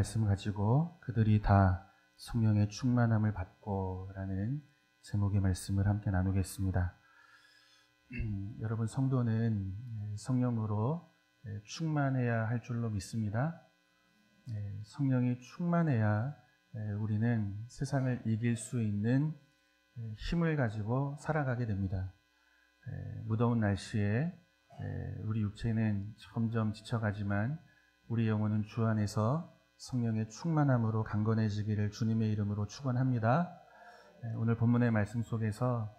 말씀을 가지고 그들이 다 성령의 충만함을 받고 라는 제목의 말씀을 함께 나누겠습니다. 여러분, 성도는 성령으로 충만해야 할 줄로 믿습니다. 성령이 충만해야 우리는 세상을 이길 수 있는 힘을 가지고 살아가게 됩니다. 무더운 날씨에 우리 육체는 점점 지쳐가지만 우리 영혼은 주 안에서 성령의 충만함으로 강건해지기를 주님의 이름으로 축원합니다. 오늘 본문의 말씀 속에서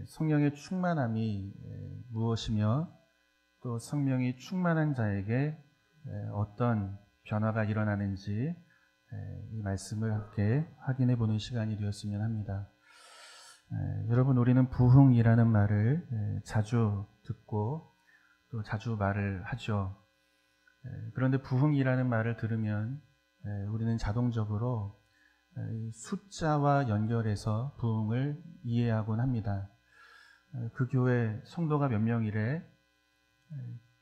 성령의 충만함이 무엇이며 또 성령이 충만한 자에게 어떤 변화가 일어나는지 이 말씀을 함께 확인해 보는 시간이 되었으면 합니다. 여러분, 우리는 부흥이라는 말을 자주 듣고 또 자주 말을 하죠. 그런데 부흥이라는 말을 들으면 우리는 자동적으로 숫자와 연결해서 부흥을 이해하곤 합니다. 그 교회 성도가 몇 명이래?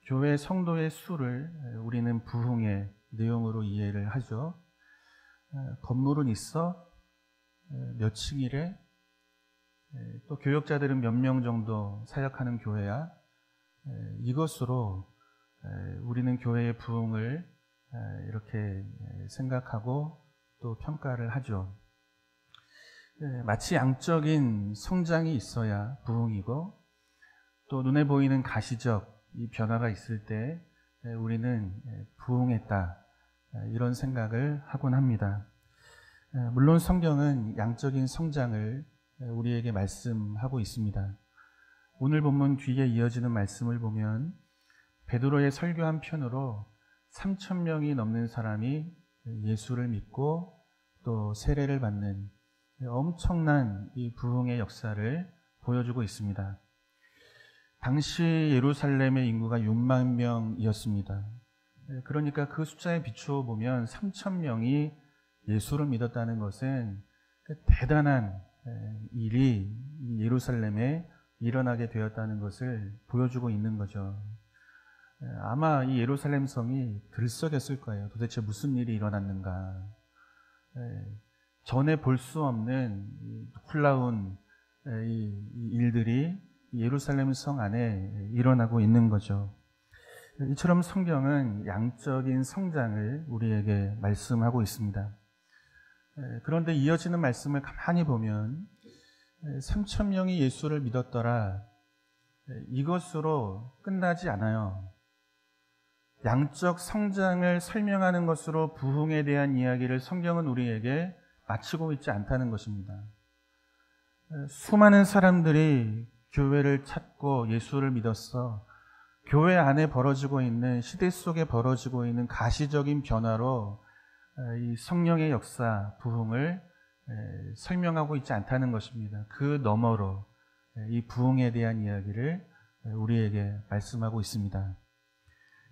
교회 성도의 수를 우리는 부흥의 내용으로 이해를 하죠. 건물은 있어? 몇 층이래? 또 교역자들은 몇 명 정도 사역하는 교회야? 이것으로 우리는 교회의 부흥을 이렇게 생각하고 또 평가를 하죠. 마치 양적인 성장이 있어야 부흥이고 또 눈에 보이는 가시적 이 변화가 있을 때 우리는 부흥했다, 이런 생각을 하곤 합니다. 물론 성경은 양적인 성장을 우리에게 말씀하고 있습니다. 오늘 본문 뒤에 이어지는 말씀을 보면 베드로의 설교 한 편으로 3,000명이 넘는 사람이 예수를 믿고 또 세례를 받는 엄청난 이 부흥의 역사를 보여주고 있습니다. 당시 예루살렘의 인구가 6만 명이었습니다. 그러니까 그 숫자에 비추어 보면 3,000명이 예수를 믿었다는 것은 대단한 일이 예루살렘에 일어나게 되었다는 것을 보여주고 있는 거죠. 아마 이 예루살렘 성이 들썩였을 거예요. 도대체 무슨 일이 일어났는가. 전에 볼 수 없는 놀라운 이 일들이 예루살렘 성 안에 일어나고 있는 거죠. 이처럼 성경은 양적인 성장을 우리에게 말씀하고 있습니다. 그런데 이어지는 말씀을 가만히 보면 3,000명이 예수를 믿었더라, 이것으로 끝나지 않아요. 양적 성장을 설명하는 것으로 부흥에 대한 이야기를 성경은 우리에게 마치고 있지 않다는 것입니다. 수많은 사람들이 교회를 찾고 예수를 믿었어. 교회 안에 벌어지고 있는, 시대 속에 벌어지고 있는 가시적인 변화로 이 성령의 역사, 부흥을 설명하고 있지 않다는 것입니다. 그 너머로 이 부흥에 대한 이야기를 우리에게 말씀하고 있습니다.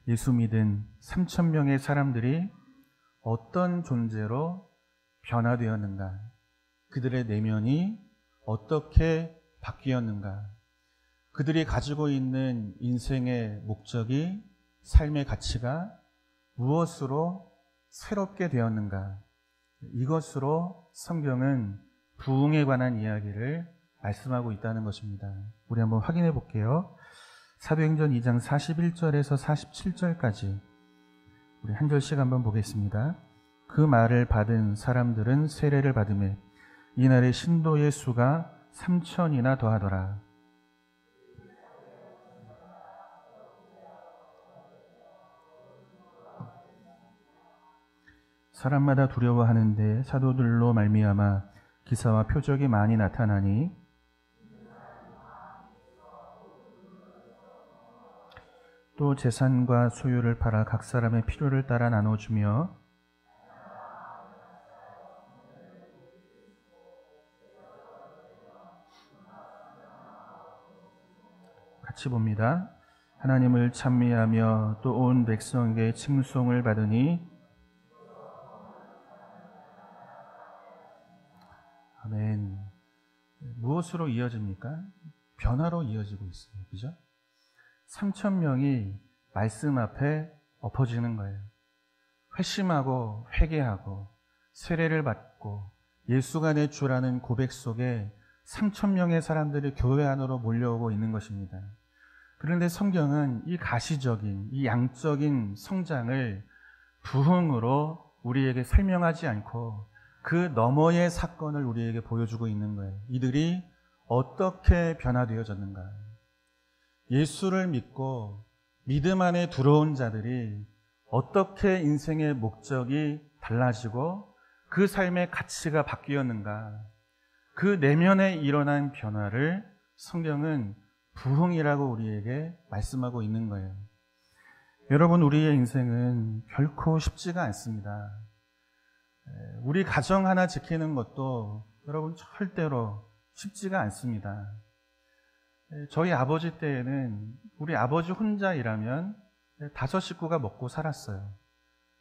예수 믿은 3,000명의 사람들이 어떤 존재로 변화되었는가? 그들의 내면이 어떻게 바뀌었는가? 그들이 가지고 있는 인생의 목적이, 삶의 가치가 무엇으로 새롭게 되었는가? 이것으로 성경은 부흥에 관한 이야기를 말씀하고 있다는 것입니다. 우리 한번 확인해 볼게요. 사도행전 2장 41절에서 47절까지 우리 한 절씩 한번 보겠습니다. 그 말을 받은 사람들은 세례를 받으며 이날의 신도의 수가 3,000이나 더하더라. 사람마다 두려워하는데 사도들로 말미암아 기사와 표적이 많이 나타나니 또 재산과 소유를 팔아 각 사람의 필요를 따라 나눠주며 같이 봅니다. 하나님을 찬미하며 또 온 백성에게 칭송을 받으니 아멘. 무엇으로 이어집니까? 변화로 이어지고 있어요. 그죠? 3,000명이 말씀 앞에 엎어지는 거예요. 회심하고 회개하고 세례를 받고 예수가 내 주라는 고백 속에 3,000명의 사람들이 교회 안으로 몰려오고 있는 것입니다. 그런데 성경은 이 가시적인, 이 양적인 성장을 부흥으로 우리에게 설명하지 않고 그 너머의 사건을 우리에게 보여주고 있는 거예요. 이들이 어떻게 변화되어졌는가. 예수를 믿고 믿음 안에 들어온 자들이 어떻게 인생의 목적이 달라지고 그 삶의 가치가 바뀌었는가. 그 내면에 일어난 변화를 성경은 부흥이라고 우리에게 말씀하고 있는 거예요. 여러분, 우리의 인생은 결코 쉽지가 않습니다. 우리 가정 하나 지키는 것도 여러분 절대로 쉽지가 않습니다. 저희 아버지 때에는 우리 아버지 혼자 일하면 5 식구가 먹고 살았어요.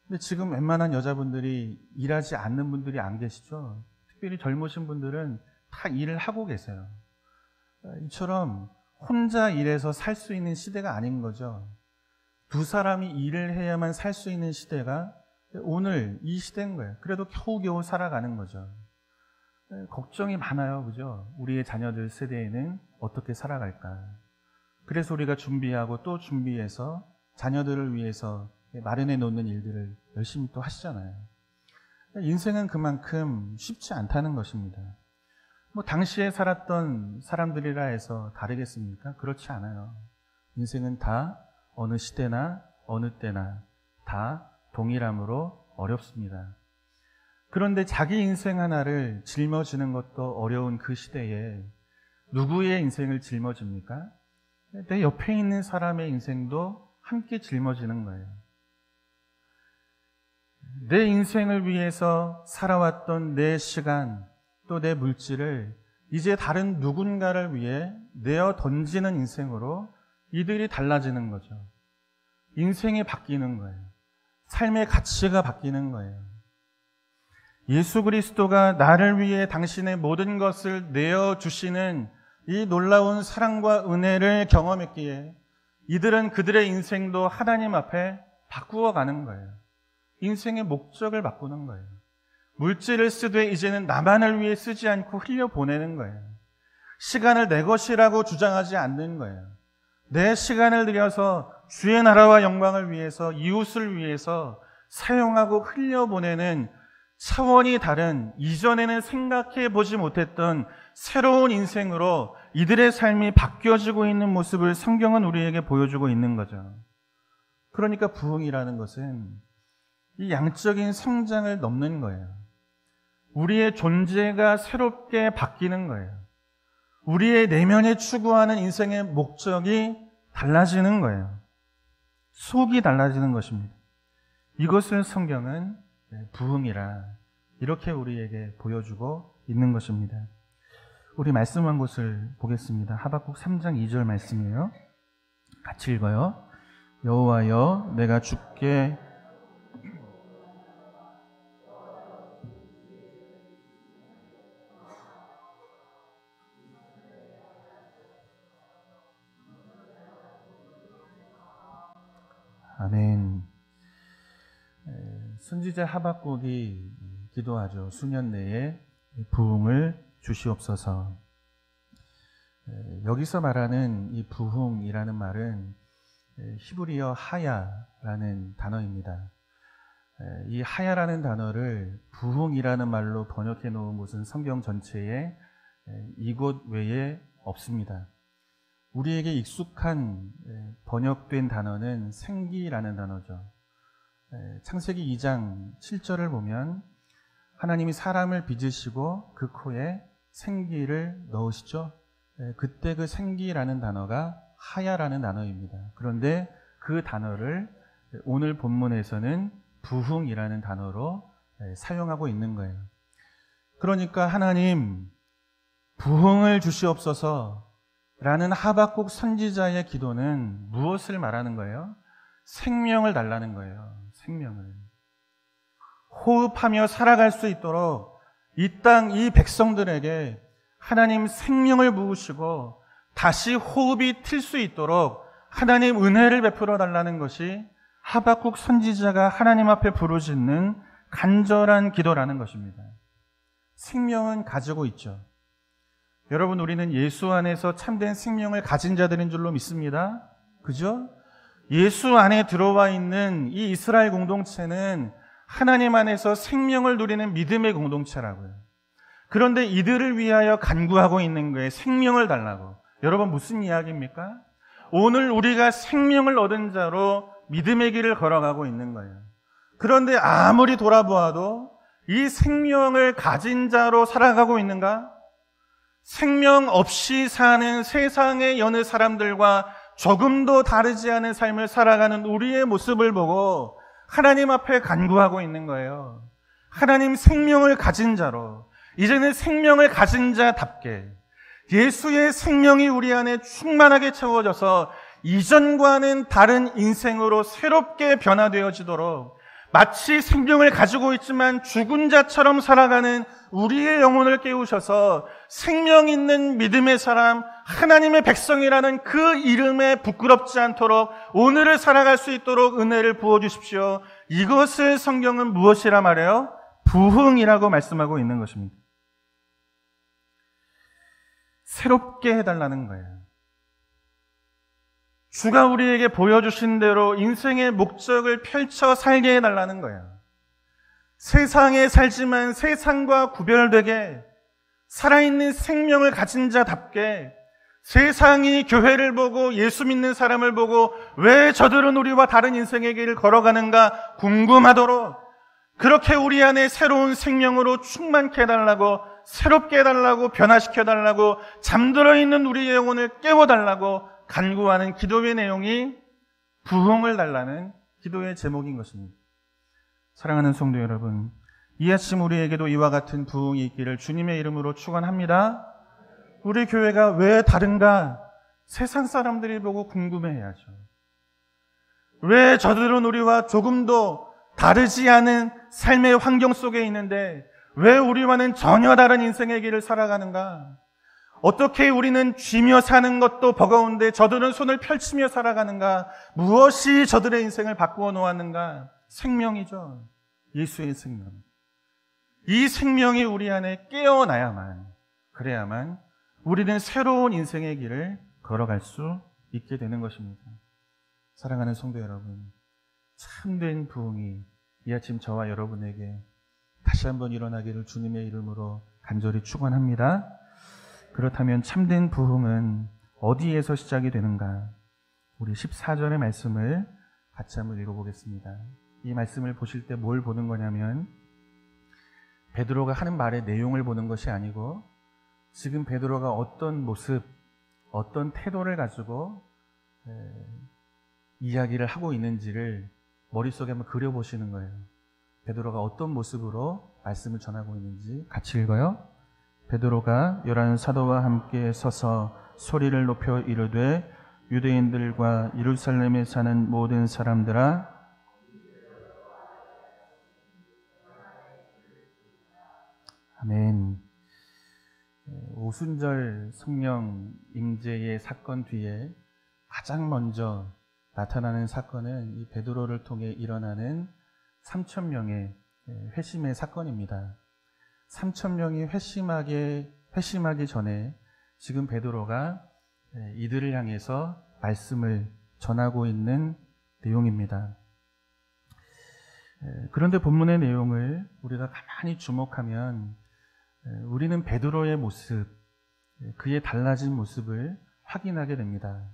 근데 지금 웬만한 여자분들이 일하지 않는 분들이 안 계시죠? 특별히 젊으신 분들은 다 일을 하고 계세요. 이처럼 혼자 일해서 살 수 있는 시대가 아닌 거죠. 2 사람이 일을 해야만 살 수 있는 시대가 오늘 이 시대인 거예요. 그래도 겨우겨우 살아가는 거죠. 걱정이 많아요. 그죠? 우리의 자녀들 세대에는 어떻게 살아갈까. 그래서 우리가 준비하고 또 준비해서 자녀들을 위해서 마련해 놓는 일들을 열심히 또 하시잖아요. 인생은 그만큼 쉽지 않다는 것입니다. 당시에 살았던 사람들이라 해서 다르겠습니까? 그렇지 않아요. 인생은 다 어느 시대나 어느 때나 다 동일함으로 어렵습니다. 그런데 자기 인생 하나를 짊어지는 것도 어려운 그 시대에 누구의 인생을 짊어집니까? 내 옆에 있는 사람의 인생도 함께 짊어지는 거예요. 내 인생을 위해서 살아왔던 내 시간 또 내 물질을 이제 다른 누군가를 위해 내어 던지는 인생으로 이들이 달라지는 거죠. 인생이 바뀌는 거예요. 삶의 가치가 바뀌는 거예요. 예수 그리스도가 나를 위해 당신의 모든 것을 내어주시는 이 놀라운 사랑과 은혜를 경험했기에 이들은 그들의 인생도 하나님 앞에 바꾸어 가는 거예요. 인생의 목적을 바꾸는 거예요. 물질을 쓰되 이제는 나만을 위해 쓰지 않고 흘려보내는 거예요. 시간을 내 것이라고 주장하지 않는 거예요. 내 시간을 들여서 주의 나라와 영광을 위해서 이웃을 위해서 사용하고 흘려보내는 차원이 다른 이전에는 생각해 보지 못했던 새로운 인생으로 이들의 삶이 바뀌어지고 있는 모습을 성경은 우리에게 보여주고 있는 거죠. 그러니까 부흥이라는 것은 이 양적인 성장을 넘는 거예요. 우리의 존재가 새롭게 바뀌는 거예요. 우리의 내면에 추구하는 인생의 목적이 달라지는 거예요. 속이 달라지는 것입니다. 이것을 성경은 부흥이라 이렇게 우리에게 보여주고 있는 것입니다. 우리 말씀한 곳을 보겠습니다. 하박국 3장 2절 말씀이에요. 같이 읽어요. 여호와여, 내가 주께 아멘. 선지자 하박국이 기도하죠. 수년 내에 부흥을 주시옵소서. 여기서 말하는 이 부흥이라는 말은 히브리어 하야라는 단어입니다. 이 하야라는 단어를 부흥이라는 말로 번역해 놓은 곳은 성경 전체에 이곳 외에 없습니다. 우리에게 익숙한 번역된 단어는 생기라는 단어죠. 창세기 2장 7절을 보면 하나님이 사람을 빚으시고 그 코에 생기를 넣으시죠. 그때 그 생기라는 단어가 하야라는 단어입니다. 그런데 그 단어를 오늘 본문에서는 부흥이라는 단어로 사용하고 있는 거예요. 그러니까 하나님 부흥을 주시옵소서 라는 하박국 선지자의 기도는 무엇을 말하는 거예요? 생명을 달라는 거예요. 생명을. 호흡하며 살아갈 수 있도록 이 땅, 이 백성들에게 하나님 생명을 부으시고 다시 호흡이 튈 수 있도록 하나님 은혜를 베풀어 달라는 것이 하박국 선지자가 하나님 앞에 부르짖는 간절한 기도라는 것입니다. 생명은 가지고 있죠. 여러분, 우리는 예수 안에서 참된 생명을 가진 자들인 줄로 믿습니다. 그죠? 예수 안에 들어와 있는 이 이스라엘 공동체는 하나님 안에서 생명을 누리는 믿음의 공동체라고요. 그런데 이들을 위하여 간구하고 있는 거예요. 생명을 달라고. 여러분, 무슨 이야기입니까? 오늘 우리가 생명을 얻은 자로 믿음의 길을 걸어가고 있는 거예요. 그런데 아무리 돌아보아도 이 생명을 가진 자로 살아가고 있는가? 생명 없이 사는 세상의 여느 사람들과 조금도 다르지 않은 삶을 살아가는 우리의 모습을 보고 하나님 앞에 간구하고 있는 거예요. 하나님, 생명을 가진 자로, 이제는 생명을 가진 자답게 예수의 생명이 우리 안에 충만하게 채워져서 이전과는 다른 인생으로 새롭게 변화되어지도록, 마치 생명을 가지고 있지만 죽은 자처럼 살아가는 우리의 영혼을 깨우셔서 생명 있는 믿음의 사람, 하나님의 백성이라는 그 이름에 부끄럽지 않도록 오늘을 살아갈 수 있도록 은혜를 부어주십시오. 이것을 성경은 무엇이라 말해요? 부흥이라고 말씀하고 있는 것입니다. 새롭게 해달라는 거예요. 주가 우리에게 보여주신 대로 인생의 목적을 펼쳐 살게 해달라는 거예요. 세상에 살지만 세상과 구별되게 살아있는 생명을 가진 자답게 세상이 교회를 보고 예수 믿는 사람을 보고 왜 저들은 우리와 다른 인생의 길을 걸어가는가 궁금하도록, 그렇게 우리 안에 새로운 생명으로 충만케 해달라고, 새롭게 해달라고, 변화시켜달라고, 잠들어 있는 우리의 영혼을 깨워달라고 간구하는 기도의 내용이 부흥을 달라는 기도의 제목인 것입니다. 사랑하는 성도 여러분, 이 아침 우리에게도 이와 같은 부흥이 있기를 주님의 이름으로 축원합니다. 우리 교회가 왜 다른가? 세상 사람들이 보고 궁금해해야죠. 왜 저들은 우리와 조금도 다르지 않은 삶의 환경 속에 있는데 왜 우리와는 전혀 다른 인생의 길을 살아가는가? 어떻게 우리는 쥐며 사는 것도 버거운데 저들은 손을 펼치며 살아가는가? 무엇이 저들의 인생을 바꾸어 놓았는가? 생명이죠. 예수의 생명. 이 생명이 우리 안에 깨어나야만, 그래야만 우리는 새로운 인생의 길을 걸어갈 수 있게 되는 것입니다. 사랑하는 성도 여러분, 참된 부흥이 이 아침 저와 여러분에게 다시 한번 일어나기를 주님의 이름으로 간절히 축원합니다. 그렇다면 참된 부흥은 어디에서 시작이 되는가? 우리 14절의 말씀을 같이 한번 읽어보겠습니다. 이 말씀을 보실 때 뭘 보는 거냐면 베드로가 하는 말의 내용을 보는 것이 아니고 지금 베드로가 어떤 모습, 어떤 태도를 가지고 이야기를 하고 있는지를 머릿속에 한번 그려보시는 거예요. 베드로가 어떤 모습으로 말씀을 전하고 있는지 같이 읽어요. 베드로가 열한 사도와 함께 서서 소리를 높여 이르되 유대인들과 예루살렘에 사는 모든 사람들아, 아멘. 오순절 성령 임재의 사건 뒤에 가장 먼저 나타나는 사건은 이 베드로를 통해 일어나는 3,000명의 회심의 사건입니다. 3,000명이 회심하기 전에 지금 베드로가 이들을 향해서 말씀을 전하고 있는 내용입니다. 그런데 본문의 내용을 우리가 가만히 주목하면 우리는 베드로의 모습, 그의 달라진 모습을 확인하게 됩니다.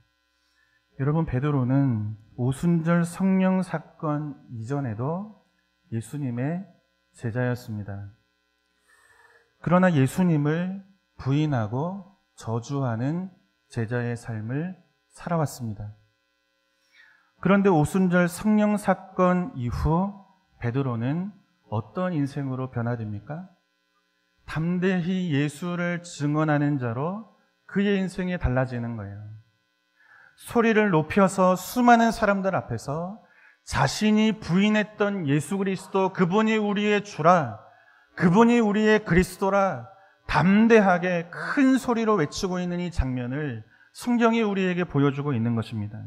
여러분, 베드로는 오순절 성령 사건 이전에도 예수님의 제자였습니다. 그러나 예수님을 부인하고 저주하는 제자의 삶을 살아왔습니다. 그런데 오순절 성령 사건 이후 베드로는 어떤 인생으로 변화됩니까? 담대히 예수를 증언하는 자로 그의 인생이 달라지는 거예요. 소리를 높여서 수많은 사람들 앞에서 자신이 부인했던 예수 그리스도, 그분이 우리의 주라, 그분이 우리의 그리스도라 담대하게 큰 소리로 외치고 있는 이 장면을 성경이 우리에게 보여주고 있는 것입니다.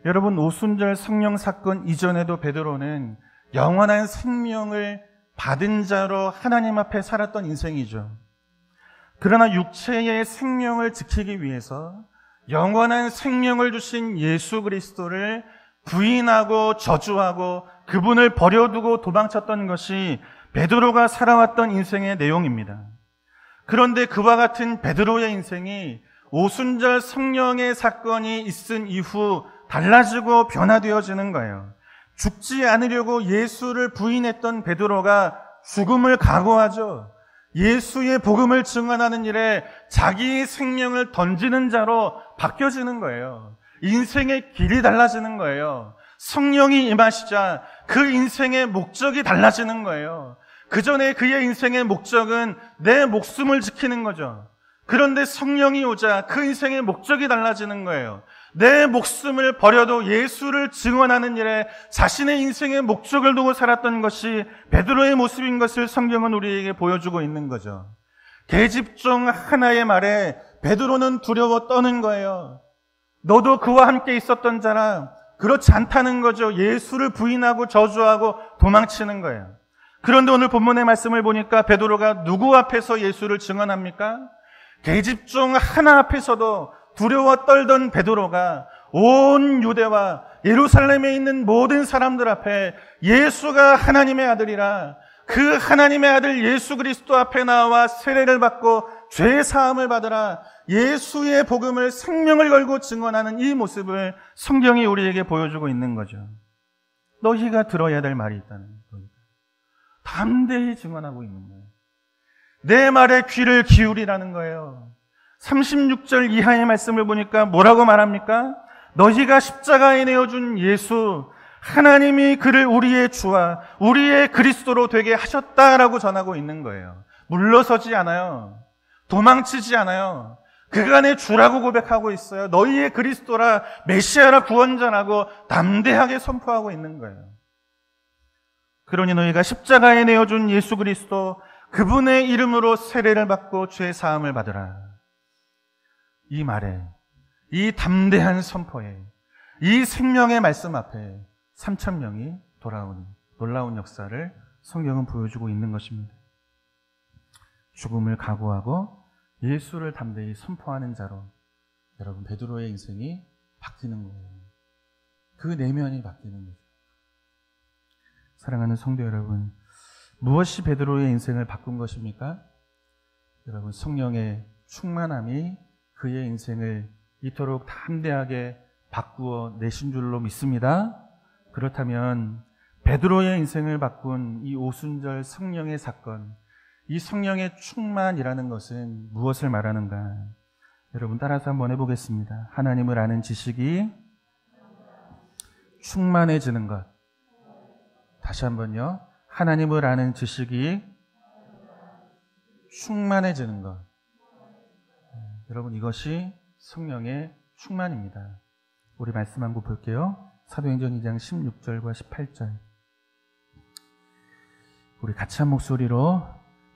여러분, 오순절 성령 사건 이전에도 베드로는 영원한 생명을 받은 자로 하나님 앞에 살았던 인생이죠. 그러나 육체의 생명을 지키기 위해서 영원한 생명을 주신 예수 그리스도를 부인하고 저주하고 그분을 버려두고 도망쳤던 것이 베드로가 살아왔던 인생의 내용입니다. 그런데 그와 같은 베드로의 인생이 오순절 성령의 사건이 있은 이후 달라지고 변화되어지는 거예요. 죽지 않으려고 예수를 부인했던 베드로가 죽음을 각오하죠. 예수의 복음을 증언하는 일에 자기 생명을 던지는 자로 바뀌어지는 거예요. 인생의 길이 달라지는 거예요. 성령이 임하시자 그 인생의 목적이 달라지는 거예요. 그전에 그의 인생의 목적은 내 목숨을 지키는 거죠. 그런데 성령이 오자 그 인생의 목적이 달라지는 거예요. 내 목숨을 버려도 예수를 증언하는 일에 자신의 인생의 목적을 두고 살았던 것이 베드로의 모습인 것을 성경은 우리에게 보여주고 있는 거죠. 계집종 하나의 말에 베드로는 두려워 떠는 거예요. 너도 그와 함께 있었던 자라. 그렇지 않다는 거죠. 예수를 부인하고 저주하고 도망치는 거예요. 그런데 오늘 본문의 말씀을 보니까 베드로가 누구 앞에서 예수를 증언합니까? 계집종 하나 앞에서도 두려워 떨던 베드로가 온 유대와 예루살렘에 있는 모든 사람들 앞에 예수가 하나님의 아들이라, 그 하나님의 아들 예수 그리스도 앞에 나와 세례를 받고 죄 사함을 받으라, 예수의 복음을 생명을 걸고 증언하는 이 모습을 성경이 우리에게 보여주고 있는 거죠. 너희가 들어야 될 말이 있다는 거예요. 담대히 증언하고 있는 거예요. 내 말에 귀를 기울이라는 거예요. 36절 이하의 말씀을 보니까 뭐라고 말합니까? 너희가 십자가에 내어준 예수, 하나님이 그를 우리의 주와 우리의 그리스도로 되게 하셨다라고 전하고 있는 거예요. 물러서지 않아요. 도망치지 않아요. 그가 내 주라고 고백하고 있어요. 너희의 그리스도라, 메시아라, 구원자라고 담대하게 선포하고 있는 거예요. 그러니 너희가 십자가에 내어준 예수 그리스도, 그분의 이름으로 세례를 받고 죄 사함을 받으라. 이 말에, 이 담대한 선포에, 이 생명의 말씀 앞에 3,000명이 돌아오는 놀라운 역사를 성경은 보여주고 있는 것입니다. 죽음을 각오하고 예수를 담대히 선포하는 자로 여러분, 베드로의 인생이 바뀌는 거예요. 그 내면이 바뀌는 거죠. 사랑하는 성도 여러분, 무엇이 베드로의 인생을 바꾼 것입니까? 여러분, 성령의 충만함이 그의 인생을 이토록 담대하게 바꾸어 내신 줄로 믿습니다. 그렇다면 베드로의 인생을 바꾼 이 오순절 성령의 사건, 이 성령의 충만이라는 것은 무엇을 말하는가? 여러분, 따라서 한번 해보겠습니다. 하나님을 아는 지식이 충만해지는 것. 다시 한번요. 하나님을 아는 지식이 충만해지는 것. 여러분, 이것이 성령의 충만입니다. 우리 말씀 한번 볼게요. 사도행전 2장 16절과 18절. 우리 같이 한 목소리로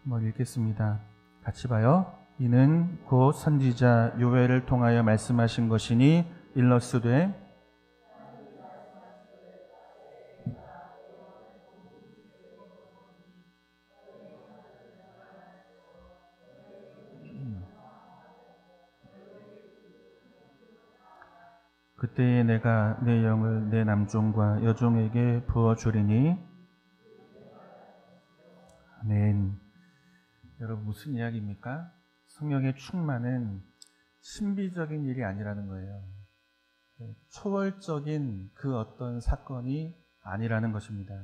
한번 읽겠습니다. 같이 봐요. 이는 곧 선지자 요엘을 통하여 말씀하신 것이니 일러스되 그때에 내가 내 영을 내 남종과 여종에게 부어주리니. 아멘. 여러분, 무슨 이야기입니까? 성령의 충만은 신비적인 일이 아니라는 거예요. 초월적인 그 어떤 사건이 아니라는 것입니다.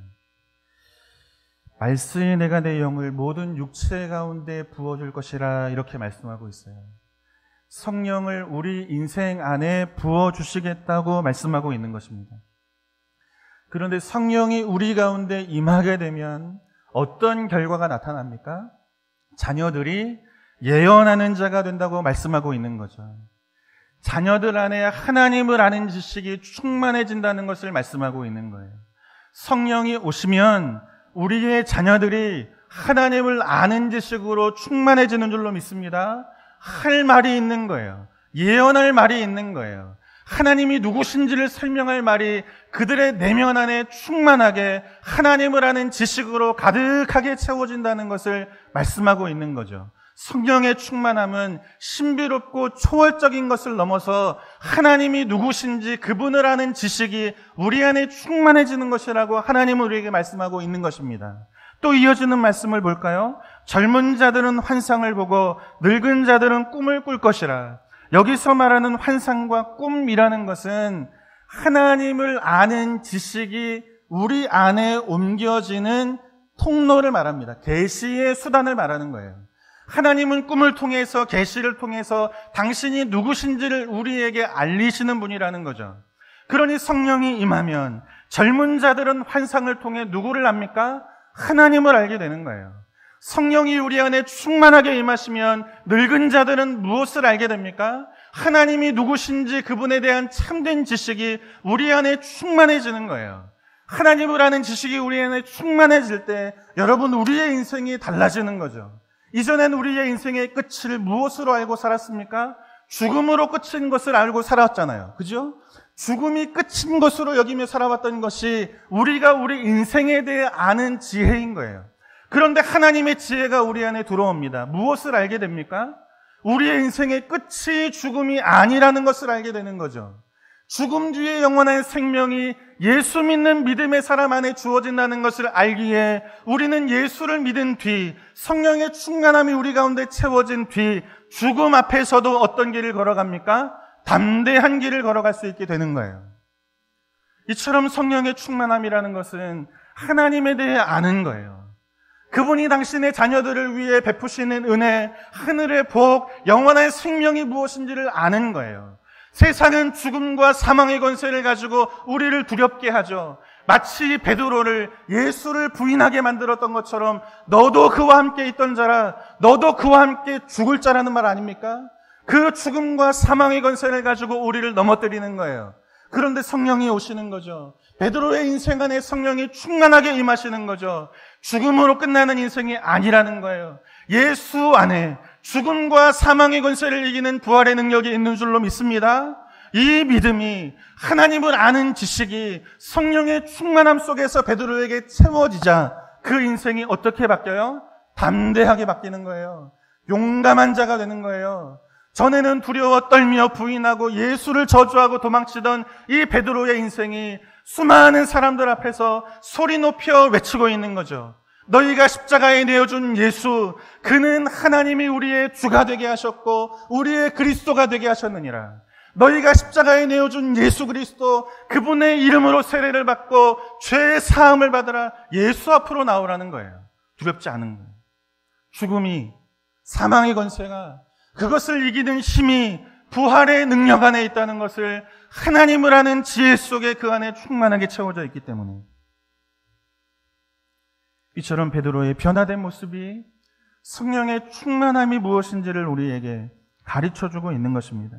말씀이 내가 내 영을 모든 육체 가운데 부어줄 것이라, 이렇게 말씀하고 있어요. 성령을 우리 인생 안에 부어주시겠다고 말씀하고 있는 것입니다. 그런데 성령이 우리 가운데 임하게 되면 어떤 결과가 나타납니까? 자녀들이 예언하는 자가 된다고 말씀하고 있는 거죠. 자녀들 안에 하나님을 아는 지식이 충만해진다는 것을 말씀하고 있는 거예요. 성령이 오시면 우리의 자녀들이 하나님을 아는 지식으로 충만해지는 줄로 믿습니다. 할 말이 있는 거예요. 예언할 말이 있는 거예요. 하나님이 누구신지를 설명할 말이 그들의 내면 안에 충만하게 하나님을 아는 지식으로 가득하게 채워진다는 것을 말씀하고 있는 거죠. 성령의 충만함은 신비롭고 초월적인 것을 넘어서 하나님이 누구신지 그분을 아는 지식이 우리 안에 충만해지는 것이라고 하나님은 우리에게 말씀하고 있는 것입니다. 또 이어지는 말씀을 볼까요? 젊은 자들은 환상을 보고 늙은 자들은 꿈을 꿀 것이라. 여기서 말하는 환상과 꿈이라는 것은 하나님을 아는 지식이 우리 안에 옮겨지는 통로를 말합니다. 계시의 수단을 말하는 거예요. 하나님은 꿈을 통해서, 계시를 통해서 당신이 누구신지를 우리에게 알리시는 분이라는 거죠. 그러니 성령이 임하면 젊은 자들은 환상을 통해 누구를 압니까? 하나님을 알게 되는 거예요. 성령이 우리 안에 충만하게 임하시면 늙은 자들은 무엇을 알게 됩니까? 하나님이 누구신지 그분에 대한 참된 지식이 우리 안에 충만해지는 거예요. 하나님을 아는 지식이 우리 안에 충만해질 때 여러분, 우리의 인생이 달라지는 거죠. 이전엔 우리의 인생의 끝을 무엇으로 알고 살았습니까? 죽음으로 끝인 것을 알고 살았잖아요. 그죠? 죽음이 끝인 것으로 여기며 살아왔던 것이 우리가 우리 인생에 대해 아는 지혜인 거예요. 그런데 하나님의 지혜가 우리 안에 들어옵니다. 무엇을 알게 됩니까? 우리의 인생의 끝이 죽음이 아니라는 것을 알게 되는 거죠. 죽음 뒤에 영원한 생명이 예수 믿는 믿음의 사람 안에 주어진다는 것을 알기에 우리는 예수를 믿은 뒤, 성령의 충만함이 우리 가운데 채워진 뒤 죽음 앞에서도 어떤 길을 걸어갑니까? 담대한 길을 걸어갈 수 있게 되는 거예요. 이처럼 성령의 충만함이라는 것은 하나님에 대해 아는 거예요. 그분이 당신의 자녀들을 위해 베푸시는 은혜, 하늘의 복, 영원한 생명이 무엇인지를 아는 거예요. 세상은 죽음과 사망의 권세를 가지고 우리를 두렵게 하죠. 마치 베드로를 예수를 부인하게 만들었던 것처럼 너도 그와 함께 있던 자라, 너도 그와 함께 죽을 자라는 말 아닙니까? 그 죽음과 사망의 권세를 가지고 우리를 넘어뜨리는 거예요. 그런데 성령이 오시는 거죠. 베드로의 인생 안에 성령이 충만하게 임하시는 거죠. 죽음으로 끝나는 인생이 아니라는 거예요. 예수 안에 죽음과 사망의 권세를 이기는 부활의 능력이 있는 줄로 믿습니다. 이 믿음이, 하나님을 아는 지식이 성령의 충만함 속에서 베드로에게 채워지자 그 인생이 어떻게 바뀌어요? 담대하게 바뀌는 거예요. 용감한 자가 되는 거예요. 전에는 두려워 떨며 부인하고 예수를 저주하고 도망치던 이 베드로의 인생이 수많은 사람들 앞에서 소리 높여 외치고 있는 거죠. 너희가 십자가에 내어준 예수, 그는 하나님이 우리의 주가 되게 하셨고 우리의 그리스도가 되게 하셨느니라. 너희가 십자가에 내어준 예수 그리스도, 그분의 이름으로 세례를 받고 죄의 사함을 받으라. 예수 앞으로 나오라는 거예요. 두렵지 않은 거예요. 죽음이, 사망의 권세가, 그것을 이기는 힘이 부활의 능력 안에 있다는 것을 하나님을 아는 지혜 속에 그 안에 충만하게 채워져 있기 때문에, 이처럼 베드로의 변화된 모습이 성령의 충만함이 무엇인지를 우리에게 가르쳐주고 있는 것입니다.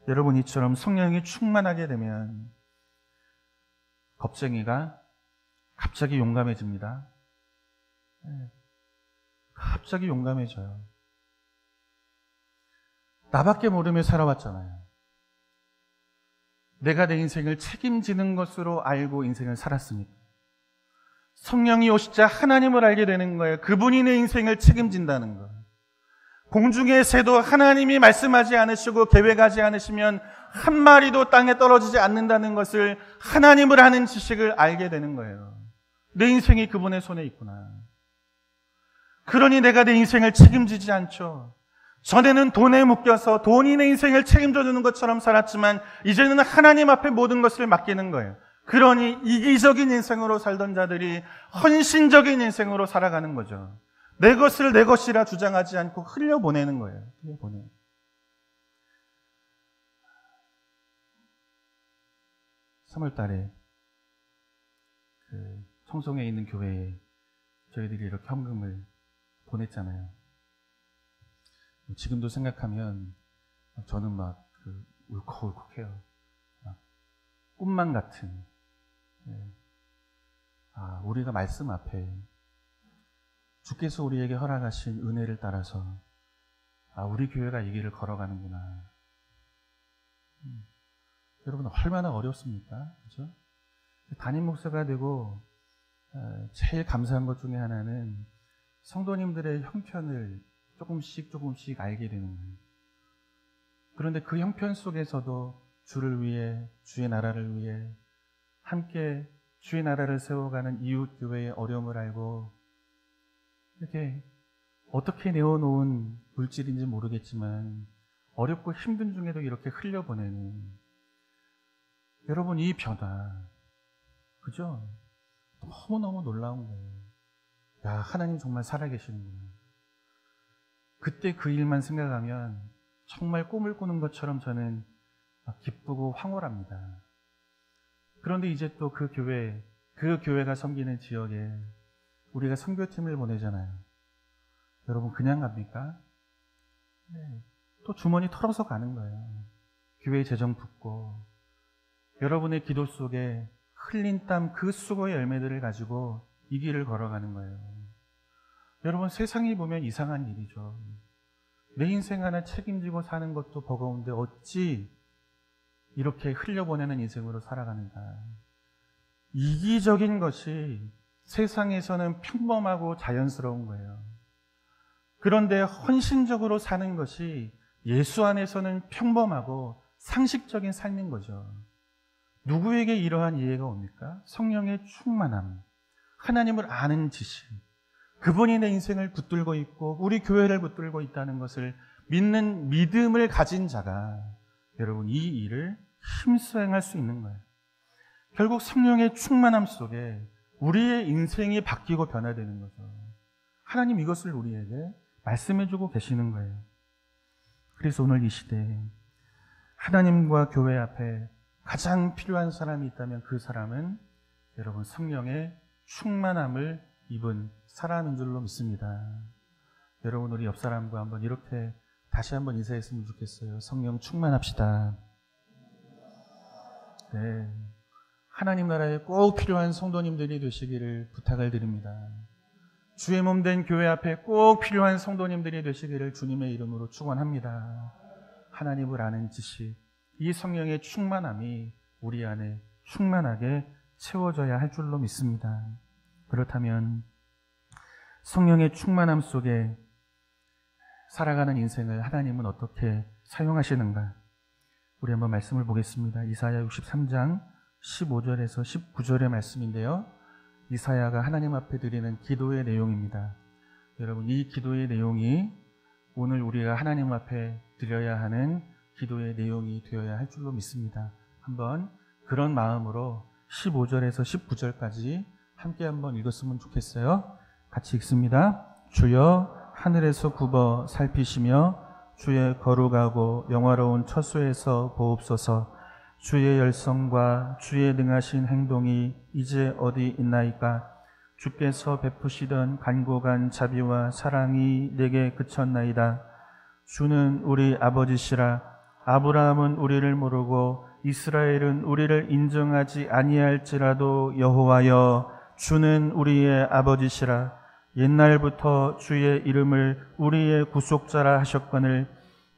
여러분, 이처럼 성령이 충만하게 되면 겁쟁이가 갑자기 용감해집니다. 갑자기 용감해져요. 나밖에 모르며 살아왔잖아요. 내가 내 인생을 책임지는 것으로 알고 인생을 살았으니까. 성령이 오시자 하나님을 알게 되는 거예요. 그분이 내 인생을 책임진다는 거. 공중의 새도 하나님이 말씀하지 않으시고 계획하지 않으시면 한 마리도 땅에 떨어지지 않는다는 것을, 하나님을 아는 지식을 알게 되는 거예요. 내 인생이 그분의 손에 있구나. 그러니 내가 내 인생을 책임지지 않죠. 전에는 돈에 묶여서 돈이 내 인생을 책임져 주는 것처럼 살았지만 이제는 하나님 앞에 모든 것을 맡기는 거예요. 그러니 이기적인 인생으로 살던 자들이 헌신적인 인생으로 살아가는 거죠. 내 것을 내 것이라 주장하지 않고 흘려보내는 거예요. 흘려보내요. 3월 달에 그 청송에 있는 교회에 저희들이 이렇게 헌금을 보냈잖아요. 지금도 생각하면 저는 막 울컥울컥해요. 막 꿈만 같은. 우리가 말씀 앞에 주께서 우리에게 허락하신 은혜를 따라서 우리 교회가 이 길을 걸어가는구나. 여러분 얼마나 어렵습니까? 그죠? 담임 목사가 되고 제일 감사한 것 중에 하나는 성도님들의 형편을 조금씩 알게 되는 거예요. 그런데 그 형편 속에서도 주를 위해, 주의 나라를 위해 함께 주의 나라를 세워가는 이웃교회의 어려움을 알고 이렇게 어떻게 내어놓은 물질인지 모르겠지만 어렵고 힘든 중에도 이렇게 흘려보내는 여러분 이 변화 그죠? 너무너무 놀라운 거예요. 야, 하나님 정말 살아계시는구나. 그때 그 일만 생각하면 정말 꿈을 꾸는 것처럼 저는 기쁘고 황홀합니다. 그런데 이제 또 그 교회가 섬기는 지역에 우리가 선교팀을 보내잖아요. 여러분 그냥 갑니까? 네. 또 주머니 털어서 가는 거예요. 교회 재정 붓고 여러분의 기도 속에 흘린 땀 그 수고의 열매들을 가지고 이 길을 걸어가는 거예요. 여러분 세상이 보면 이상한 일이죠. 내 인생 하나 책임지고 사는 것도 버거운데 어찌 이렇게 흘려보내는 인생으로 살아가는가. 이기적인 것이 세상에서는 평범하고 자연스러운 거예요. 그런데 헌신적으로 사는 것이 예수 안에서는 평범하고 상식적인 삶인 거죠. 누구에게 이러한 이해가 옵니까? 성령의 충만함, 하나님을 아는 지식, 그분이 내 인생을 붙들고 있고 우리 교회를 붙들고 있다는 것을 믿는 믿음을 가진 자가 여러분 이 일을 힘써 행할 수 있는 거예요. 결국 성령의 충만함 속에 우리의 인생이 바뀌고 변화되는 거죠. 하나님 이것을 우리에게 말씀해주고 계시는 거예요. 그래서 오늘 이 시대에 하나님과 교회 앞에 가장 필요한 사람이 있다면 그 사람은 여러분 성령의 충만함을 입은 사람인 줄로 믿습니다. 여러분 우리 옆 사람과 한번 이렇게 다시 한번 인사했으면 좋겠어요. 성령 충만합시다. 네, 하나님 나라에 꼭 필요한 성도님들이 되시기를 부탁을 드립니다. 주의 몸 된 교회 앞에 꼭 필요한 성도님들이 되시기를 주님의 이름으로 축원합니다. 하나님을 아는 지식, 이 성령의 충만함이 우리 안에 충만하게 채워져야 할 줄로 믿습니다. 그렇다면 성령의 충만함 속에 살아가는 인생을 하나님은 어떻게 사용하시는가? 우리 한번 말씀을 보겠습니다. 이사야 63장 15절에서 19절의 말씀인데요. 이사야가 하나님 앞에 드리는 기도의 내용입니다. 여러분 이 기도의 내용이 오늘 우리가 하나님 앞에 드려야 하는 기도의 내용이 되어야 할 줄로 믿습니다. 한번 그런 마음으로 15절에서 19절까지 함께 한번 읽었으면 좋겠어요. 같이 읽습니다. 주여 하늘에서 굽어 살피시며 주의 거룩하고 영화로운 처소에서 보옵소서. 주의 열성과 주의 능하신 행동이 이제 어디 있나이까? 주께서 베푸시던 간곡한 자비와 사랑이 내게 그쳤나이다. 주는 우리 아버지시라. 아브라함은 우리를 모르고 이스라엘은 우리를 인정하지 아니할지라도 여호와여, 주는 우리의 아버지시라. 옛날부터 주의 이름을 우리의 구속자라 하셨거늘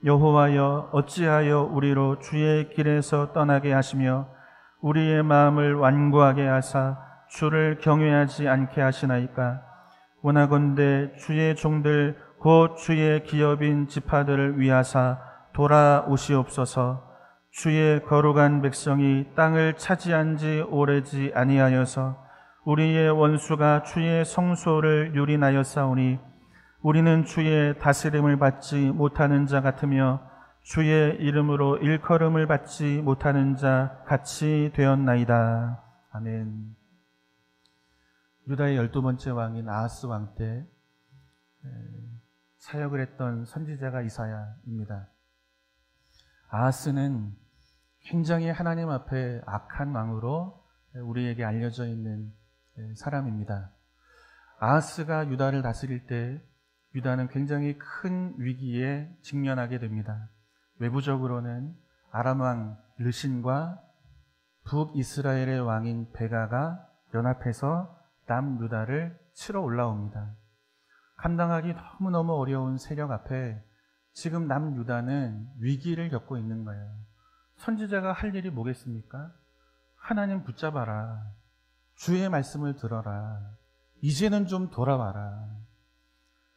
여호와여, 어찌하여 우리로 주의 길에서 떠나게 하시며 우리의 마음을 완고하게 하사 주를 경외하지 않게 하시나이까? 원하건대 주의 종들 곧 주의 기업인 지파들을 위하사 돌아오시옵소서. 주의 거룩한 백성이 땅을 차지한 지 오래지 아니하여서 우리의 원수가 주의 성소를 유린하였사오니 우리는 주의 다스림을 받지 못하는 자 같으며 주의 이름으로 일컬음을 받지 못하는 자 같이 되었나이다. 아멘. 유다의 12번째 왕인 아하스 왕 때 사역을 했던 선지자가 이사야입니다. 아하스는 굉장히 하나님 앞에 악한 왕으로 우리에게 알려져 있는 사람입니다. 아하스가 유다를 다스릴 때 유다는 굉장히 큰 위기에 직면하게 됩니다. 외부적으로는 아람 왕 르신과 북이스라엘의 왕인 베가가 연합해서 남유다를 치러 올라옵니다. 감당하기 너무너무 어려운 세력 앞에 지금 남유다는 위기를 겪고 있는 거예요. 선지자가 할 일이 뭐겠습니까? 하나님 붙잡아라. 주의 말씀을 들어라. 이제는 좀 돌아와라.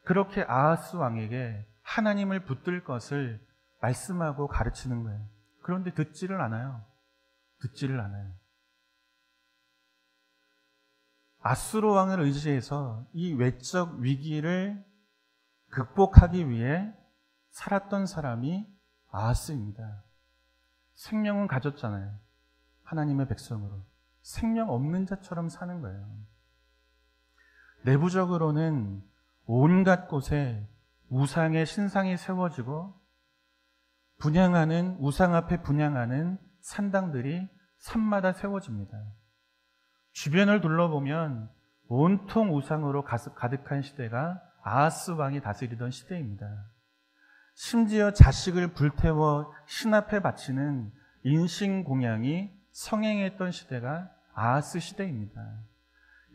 그렇게 아하스 왕에게 하나님을 붙들 것을 말씀하고 가르치는 거예요. 그런데 듣지를 않아요. 듣지를 않아요. 아수르 왕을 의지해서 이 외적 위기를 극복하기 위해 살았던 사람이 아하스입니다. 생명은 가졌잖아요. 하나님의 백성으로. 생명 없는 자처럼 사는 거예요. 내부적으로는 온갖 곳에 우상의 신상이 세워지고 우상 앞에 분향하는 산당들이 산마다 세워집니다. 주변을 둘러보면 온통 우상으로 가득한 시대가 아하스 왕이 다스리던 시대입니다. 심지어 자식을 불태워 신 앞에 바치는 인신공양이 성행했던 시대가 아하스 시대입니다.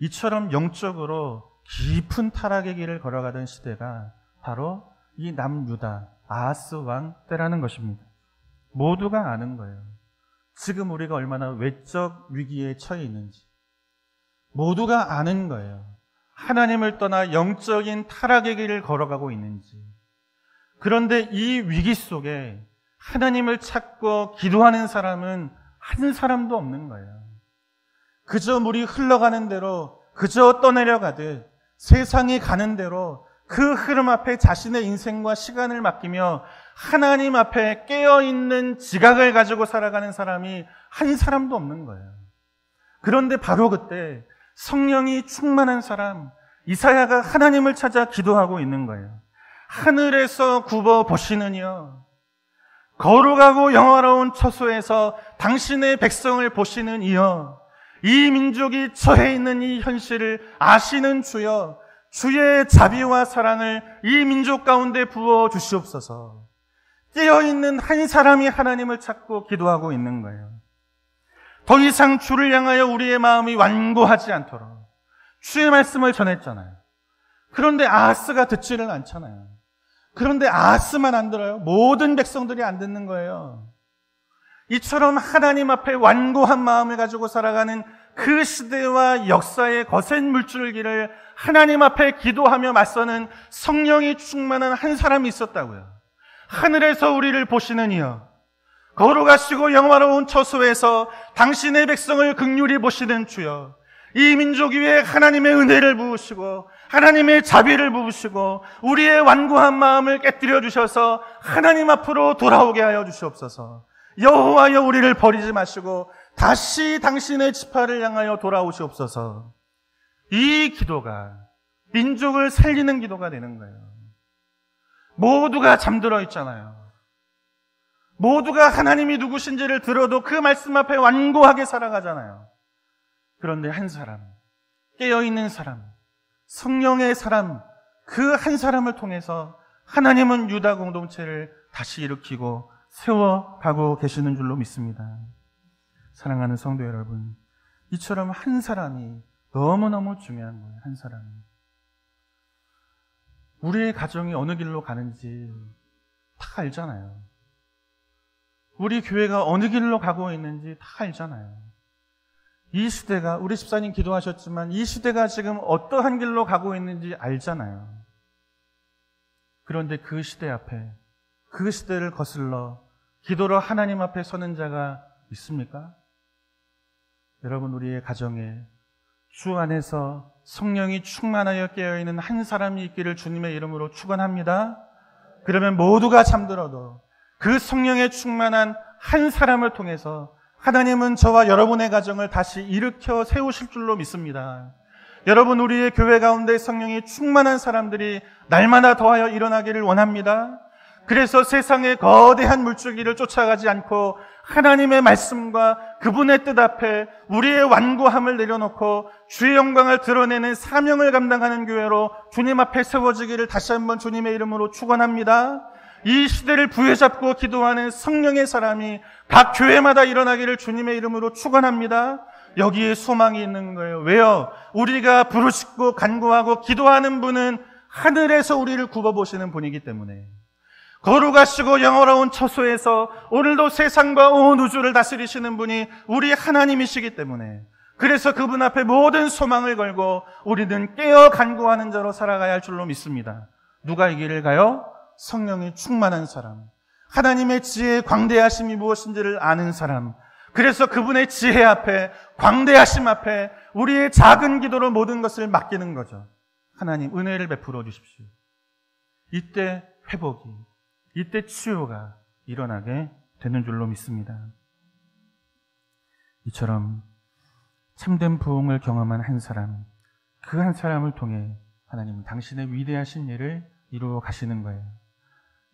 이처럼 영적으로 깊은 타락의 길을 걸어가던 시대가 바로 이 남유다 아하스 왕 때라는 것입니다. 모두가 아는 거예요. 지금 우리가 얼마나 외적 위기에 처해 있는지 모두가 아는 거예요. 하나님을 떠나 영적인 타락의 길을 걸어가고 있는지. 그런데 이 위기 속에 하나님을 찾고 기도하는 사람은 한 사람도 없는 거예요. 그저 물이 흘러가는 대로 그저 떠내려가듯 세상이 가는 대로 그 흐름 앞에 자신의 인생과 시간을 맡기며 하나님 앞에 깨어있는 지각을 가지고 살아가는 사람이 한 사람도 없는 거예요. 그런데 바로 그때 성령이 충만한 사람 이사야가 하나님을 찾아 기도하고 있는 거예요. 하늘에서 굽어 보시느니여, 거룩하고 영화로운 처소에서 당신의 백성을 보시는 이여, 이 민족이 처해 있는 이 현실을 아시는 주여, 주의 자비와 사랑을 이 민족 가운데 부어 주시옵소서. 깨어있는 한 사람이 하나님을 찾고 기도하고 있는 거예요. 더 이상 주를 향하여 우리의 마음이 완고하지 않도록 주의 말씀을 전했잖아요. 그런데 아하스가 듣지를 않잖아요. 그런데 아하스만 안 들어요. 모든 백성들이 안 듣는 거예요. 이처럼 하나님 앞에 완고한 마음을 가지고 살아가는 그 시대와 역사의 거센 물줄기를 하나님 앞에 기도하며 맞서는 성령이 충만한 한 사람이 있었다고요. 하늘에서 우리를 보시는 이여, 거룩하시고 영화로운 처소에서 당신의 백성을 긍휼히 보시는 주여, 이 민족 위에 하나님의 은혜를 부으시고 하나님의 자비를 부으시고 우리의 완고한 마음을 깨뜨려 주셔서 하나님 앞으로 돌아오게 하여 주시옵소서. 여호와여, 우리를 버리지 마시고 다시 당신의 지파를 향하여 돌아오시옵소서. 이 기도가 민족을 살리는 기도가 되는 거예요. 모두가 잠들어 있잖아요. 모두가 하나님이 누구신지를 들어도 그 말씀 앞에 완고하게 살아가잖아요. 그런데 한 사람, 깨어있는 사람, 성령의 사람, 그 한 사람을 통해서 하나님은 유다 공동체를 다시 일으키고 세워가고 계시는 줄로 믿습니다. 사랑하는 성도 여러분, 이처럼 한 사람이 너무너무 중요한 거예요. 한 사람이. 우리의 가정이 어느 길로 가는지 다 알잖아요. 우리 교회가 어느 길로 가고 있는지 다 알잖아요. 이 시대가, 우리 집사님 기도하셨지만 이 시대가 지금 어떠한 길로 가고 있는지 알잖아요. 그런데 그 시대 앞에, 그 시대를 거슬러 기도로 하나님 앞에 서는 자가 있습니까? 여러분, 우리의 가정에 주 안에서 성령이 충만하여 깨어있는 한 사람이 있기를 주님의 이름으로 축원합니다. 그러면 모두가 잠들어도 그 성령의 충만한 한 사람을 통해서 하나님은 저와 여러분의 가정을 다시 일으켜 세우실 줄로 믿습니다. 여러분, 우리의 교회 가운데 성령이 충만한 사람들이 날마다 더하여 일어나기를 원합니다. 그래서 세상의 거대한 물줄기를 쫓아가지 않고 하나님의 말씀과 그분의 뜻 앞에 우리의 완고함을 내려놓고 주의 영광을 드러내는 사명을 감당하는 교회로 주님 앞에 세워지기를 다시 한번 주님의 이름으로 축원합니다. 이 시대를 부여잡고 기도하는 성령의 사람이 각 교회마다 일어나기를 주님의 이름으로 축원합니다. 여기에 소망이 있는 거예요. 왜요? 우리가 부르짖고 간구하고 기도하는 분은 하늘에서 우리를 굽어보시는 분이기 때문에, 거룩하시고 영원로운 처소에서 오늘도 세상과 온 우주를 다스리시는 분이 우리 하나님이시기 때문에, 그래서 그분 앞에 모든 소망을 걸고 우리는 깨어 간구하는 자로 살아가야 할 줄로 믿습니다. 누가 이 길을 가요? 성령이 충만한 사람, 하나님의 지혜의 광대하심이 무엇인지를 아는 사람. 그래서 그분의 지혜 앞에, 광대하심 앞에 우리의 작은 기도로 모든 것을 맡기는 거죠. 하나님 은혜를 베풀어 주십시오. 이때 회복이, 이때 치유가 일어나게 되는 줄로 믿습니다. 이처럼 참된 부흥을 경험한 한 사람, 그 한 사람을 통해 하나님은 당신의 위대하신 일을 이루어 가시는 거예요.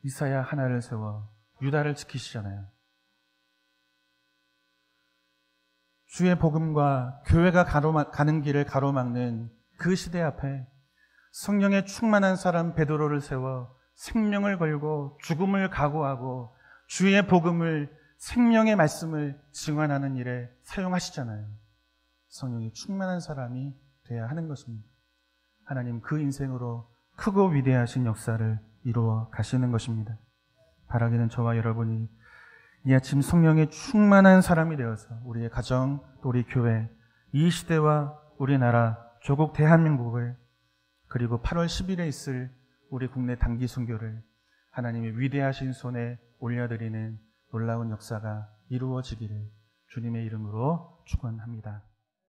이사야 하나를 세워 유다를 지키시잖아요. 주의 복음과 교회가 가는 길을 가로막는 그 시대 앞에 성령의 충만한 사람 베드로를 세워 생명을 걸고 죽음을 각오하고 주의 복음을, 생명의 말씀을 증언하는 일에 사용하시잖아요. 성령이 충만한 사람이 돼야 하는 것입니다. 하나님 그 인생으로 크고 위대하신 역사를 이루어 가시는 것입니다. 바라기는 저와 여러분이 이 아침 성령의 충만한 사람이 되어서 우리의 가정, 또 우리 교회, 이 시대와 우리나라, 조국 대한민국을, 그리고 8월 10일에 있을 우리 국내 단기 선교를 하나님의 위대하신 손에 올려드리는 놀라운 역사가 이루어지기를 주님의 이름으로 축원합니다.